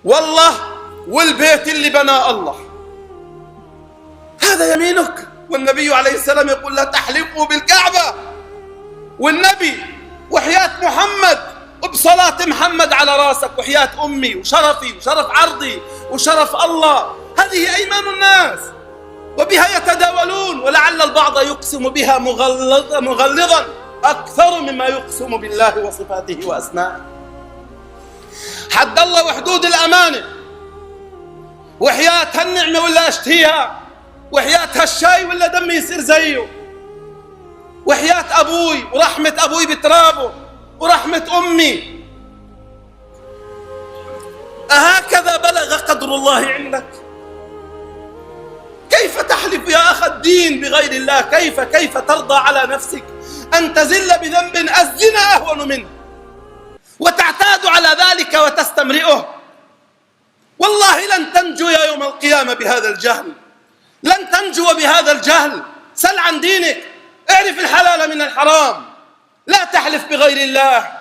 والله والبيت اللي بناه الله، هذا يمينك. والنبي عليه السلام يقول لا تحلفوا بالكعبة، والنبي وحياة محمد وبصلاة محمد على راسك وحياة أمي وشرفي وشرف عرضي وشرف الله، هذه أيمان الناس وبها يتداولون، ولعل البعض يقسم بها مغلظا أكثر مما يقسم بالله وصفاته وأسمائه. حد الله وحدود الأمانة، وحياة هالنعمة ولا أشتهيها، وحياة هالشاي ولا دمي يصير زيه، وحياة أبوي ورحمة أبوي بترابه ورحمة أمي. أهكذا بلغ قدر الله عندك؟ كيف تحلف يا أخ الدين بغير الله؟ كيف ترضى على نفسك أن تزل بذنب الزنا أهون منه وتعتاد على ذلك وتستمرئه؟ والله لن تنجو يا يوم القيامة بهذا الجهل، لن تنجو بهذا الجهل. سل عن دينك، اعرف الحلال من الحرام، لا تحلف بغير الله.